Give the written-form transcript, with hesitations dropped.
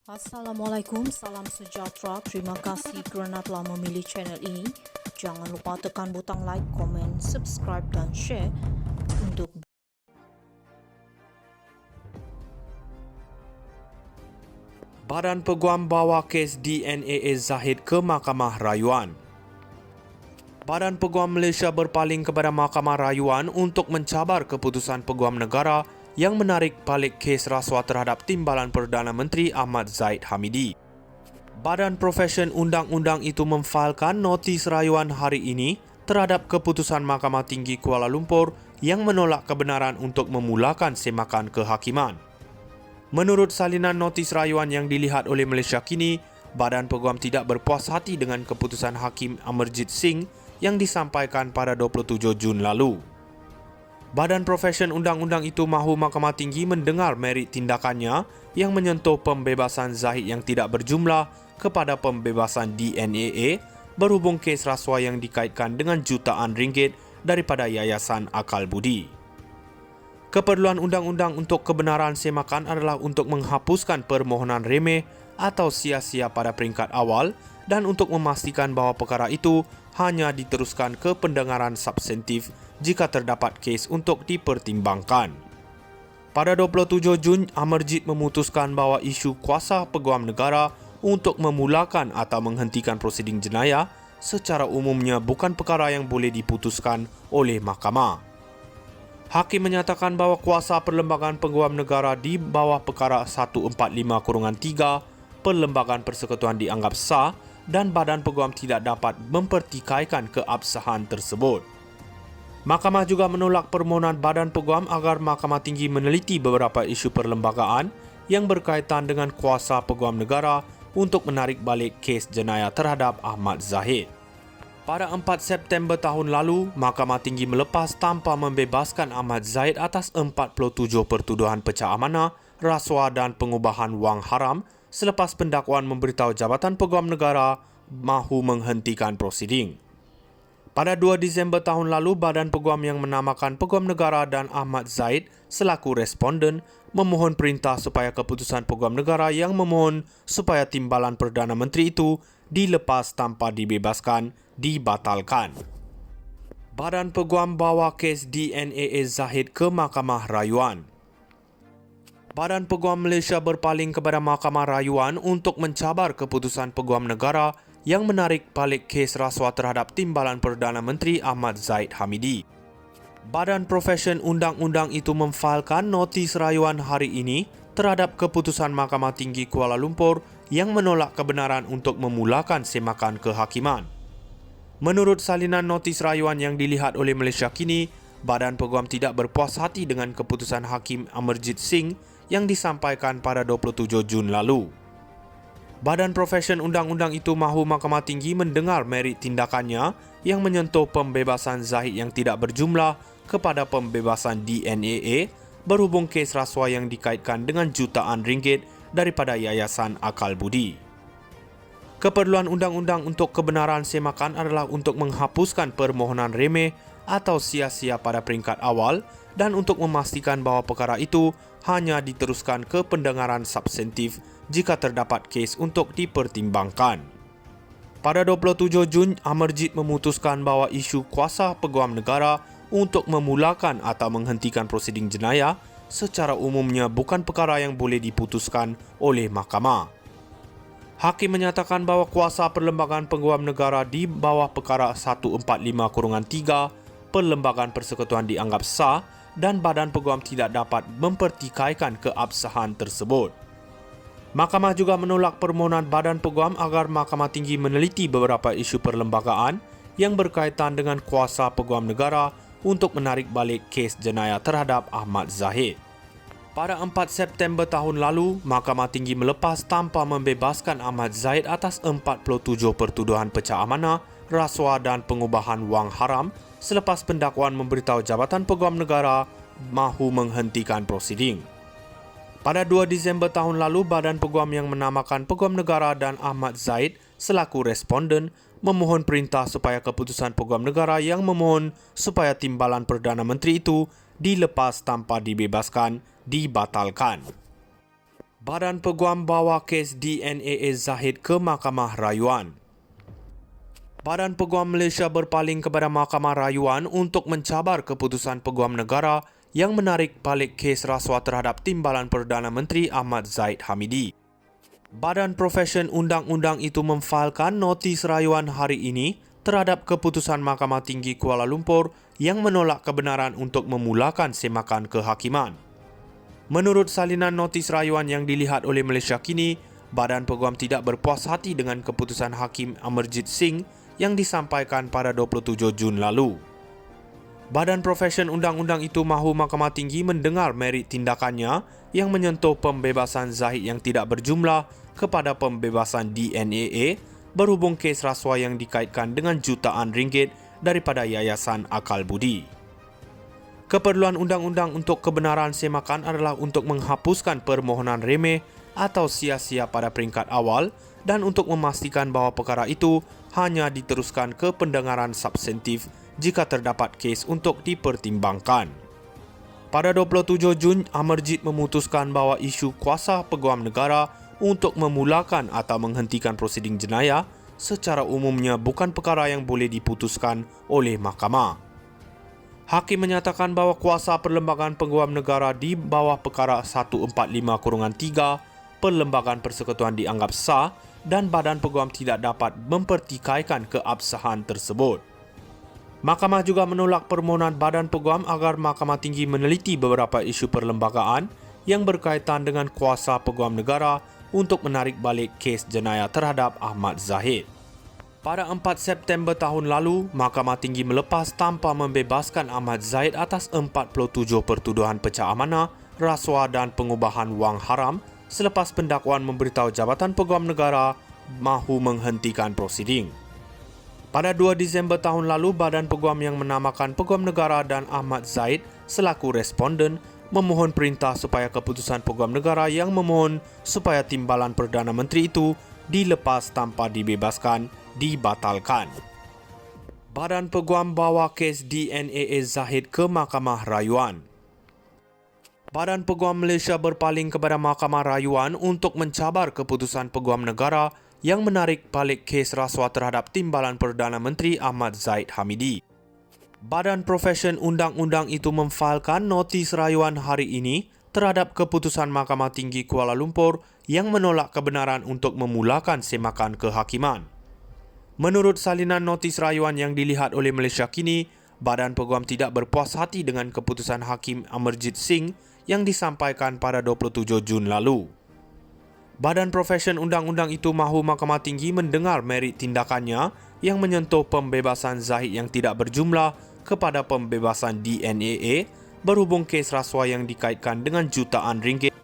Assalamualaikum, salam sejahtera. Terima kasih kerana telah memilih channel ini. Jangan lupa tekan butang like, komen, subscribe dan share untuk Badan Peguam bawa kes DNAA Zahid ke Mahkamah Rayuan. Badan Peguam Malaysia berpaling kepada Mahkamah Rayuan untuk mencabar keputusan Peguam Negara yang menarik balik kes rasuah terhadap Timbalan Perdana Menteri Ahmad Zahid Hamidi. Badan Profesion Undang-Undang itu memfailkan notis rayuan hari ini terhadap keputusan Mahkamah Tinggi Kuala Lumpur yang menolak kebenaran untuk memulakan semakan kehakiman. Menurut salinan notis rayuan yang dilihat oleh Malaysia kini, Badan Peguam tidak berpuas hati dengan keputusan Hakim Amarjit Singh yang disampaikan pada 27 Jun lalu. Badan Profesion Undang-Undang itu mahu Mahkamah Tinggi mendengar merit tindakannya yang menyentuh pembebasan Zahid yang tidak berjumlah kepada pembebasan DNAA berhubung kes rasuah yang dikaitkan dengan jutaan ringgit daripada Yayasan Akal Budi. Keperluan undang-undang untuk kebenaran semakan adalah untuk menghapuskan permohonan remeh atau sia-sia pada peringkat awal dan untuk memastikan bahawa perkara itu hanya diteruskan ke pendengaran substantif jika terdapat kes untuk dipertimbangkan. Pada 27 Jun, Amarjit memutuskan bahawa isu kuasa Peguam Negara untuk memulakan atau menghentikan prosiding jenayah secara umumnya bukan perkara yang boleh diputuskan oleh mahkamah. Hakim menyatakan bahawa kuasa Perlembagaan Peguam Negara di bawah perkara 145-3 Perlembagaan Persekutuan dianggap sah dan Badan Peguam tidak dapat mempertikaikan keabsahan tersebut. Mahkamah juga menolak permohonan Badan Peguam agar Mahkamah Tinggi meneliti beberapa isu perlembagaan yang berkaitan dengan kuasa Peguam Negara untuk menarik balik kes jenayah terhadap Ahmad Zahid. Pada 4 September tahun lalu, Mahkamah Tinggi melepas tanpa membebaskan Ahmad Zahid atas 47 pertuduhan pecah amanah, rasuah dan pengubahan wang haram selepas pendakwaan memberitahu Jabatan Peguam Negara mahu menghentikan prosiding. Pada 2 Disember tahun lalu, Badan Peguam yang menamakan Peguam Negara dan Ahmad Zahid selaku responden memohon perintah supaya keputusan Peguam Negara yang memohon supaya Timbalan Perdana Menteri itu dilepas tanpa dibebaskan dibatalkan. Badan Peguam bawa kes DNAA Zahid ke Mahkamah Rayuan. Badan Peguam Malaysia berpaling kepada Mahkamah Rayuan untuk mencabar keputusan Peguam Negara yang menarik balik kes rasuah terhadap Timbalan Perdana Menteri Ahmad Zahid Hamidi. Badan Profesion Undang-Undang itu memfailkan notis rayuan hari ini terhadap keputusan Mahkamah Tinggi Kuala Lumpur yang menolak kebenaran untuk memulakan semakan kehakiman. Menurut salinan notis rayuan yang dilihat oleh Malaysia kini, Badan Peguam tidak berpuas hati dengan keputusan Hakim Amarjit Singh yang disampaikan pada 27 Jun lalu. Badan Profesion Undang-Undang itu mahu Mahkamah Tinggi mendengar merit tindakannya yang menyentuh pembebasan Zahid yang tidak berjumlah kepada pembebasan DNAA berhubung kes rasuah yang dikaitkan dengan jutaan ringgit daripada Yayasan Akal Budi. Keperluan undang-undang untuk kebenaran semakan adalah untuk menghapuskan permohonan remeh atau sia-sia pada peringkat awal dan untuk memastikan bahawa perkara itu hanya diteruskan ke pendengaran substantif jika terdapat kes untuk dipertimbangkan. Pada 27 Jun, Amarjit memutuskan bahawa isu kuasa Peguam Negara untuk memulakan atau menghentikan prosiding jenayah secara umumnya bukan perkara yang boleh diputuskan oleh mahkamah. Hakim menyatakan bahawa kuasa Perlembagaan Peguam Negara di bawah perkara 145-3 Perlembagaan Persekutuan dianggap sah dan Badan Peguam tidak dapat mempertikaikan keabsahan tersebut. Mahkamah juga menolak permohonan Badan Peguam agar Mahkamah Tinggi meneliti beberapa isu perlembagaan yang berkaitan dengan kuasa Peguam Negara untuk menarik balik kes jenayah terhadap Ahmad Zahid. Pada 4 September tahun lalu, Mahkamah Tinggi melepas tanpa membebaskan Ahmad Zahid atas 47 pertuduhan pecah amanah, rasuah dan pengubahan wang haram selepas pendakwaan memberitahu Jabatan Peguam Negara mahu menghentikan prosiding. Pada 2 Disember tahun lalu, Badan Peguam yang menamakan Peguam Negara dan Ahmad Zahid selaku responden memohon perintah supaya keputusan Peguam Negara yang memohon supaya Timbalan Perdana Menteri itu dilepas tanpa dibebaskan dibatalkan. Badan Peguam bawa kes DNAA Zahid ke Mahkamah Rayuan. Badan Peguam Malaysia berpaling kepada Mahkamah Rayuan untuk mencabar keputusan Peguam Negara yang menarik balik kes rasuah terhadap Timbalan Perdana Menteri Ahmad Zahid Hamidi. Badan Profesion Undang-Undang itu memfailkan notis rayuan hari ini terhadap keputusan Mahkamah Tinggi Kuala Lumpur yang menolak kebenaran untuk memulakan semakan kehakiman. Menurut salinan notis rayuan yang dilihat oleh Malaysia kini, Badan Peguam tidak berpuas hati dengan keputusan Hakim Amarjit Singh yang disampaikan pada 27 Jun lalu. Badan Profesion Undang-Undang itu mahu Mahkamah Tinggi mendengar merit tindakannya yang menyentuh pembebasan Zahid yang tidak berjumlah kepada pembebasan DNAA berhubung kes rasuah yang dikaitkan dengan jutaan ringgit daripada Yayasan Akal Budi. Keperluan undang-undang untuk kebenaran semakan adalah untuk menghapuskan permohonan remeh atau sia-sia pada peringkat awal dan untuk memastikan bahawa perkara itu hanya diteruskan ke pendengaran substantif jika terdapat kes untuk dipertimbangkan. Pada 27 Jun, Amarjit memutuskan bahawa isu kuasa Peguam Negara untuk memulakan atau menghentikan prosiding jenayah secara umumnya bukan perkara yang boleh diputuskan oleh mahkamah. Hakim menyatakan bahawa kuasa Perlembagaan Peguam Negara di bawah perkara 145-3 Perlembagaan Persekutuan dianggap sah dan Badan Peguam tidak dapat mempertikaikan keabsahan tersebut. Mahkamah juga menolak permohonan Badan Peguam agar Mahkamah Tinggi meneliti beberapa isu perlembagaan yang berkaitan dengan kuasa Peguam Negara untuk menarik balik kes jenayah terhadap Ahmad Zahid. Pada 4 September tahun lalu, Mahkamah Tinggi melepas tanpa membebaskan Ahmad Zahid atas 47 pertuduhan pecah amanah, rasuah dan pengubahan wang haram selepas pendakwaan memberitahu Jabatan Peguam Negara mahu menghentikan prosiding. Pada 2 Disember tahun lalu, Badan Peguam yang menamakan Peguam Negara dan Ahmad Zahid selaku responden memohon perintah supaya keputusan Peguam Negara yang memohon supaya Timbalan Perdana Menteri itu dilepas tanpa dibebaskan dibatalkan. Badan Peguam bawa kes DNAA Zahid ke Mahkamah Rayuan. Badan Peguam Malaysia berpaling kepada Mahkamah Rayuan untuk mencabar keputusan Peguam Negara yang menarik balik kes rasuah terhadap Timbalan Perdana Menteri Ahmad Zahid Hamidi. Badan Profesion Undang-Undang itu memfailkan notis rayuan hari ini terhadap keputusan Mahkamah Tinggi Kuala Lumpur yang menolak kebenaran untuk memulakan semakan kehakiman. Menurut salinan notis rayuan yang dilihat oleh Malaysia kini, Badan Peguam tidak berpuas hati dengan keputusan Hakim Amarjit Singh yang disampaikan pada 27 Jun lalu. Badan Profesion Undang-Undang itu mahu Mahkamah Tinggi mendengar merit tindakannya yang menyentuh pembebasan Zahid yang tidak berjumlah kepada pembebasan DNAA berhubung kes rasuah yang dikaitkan dengan jutaan ringgit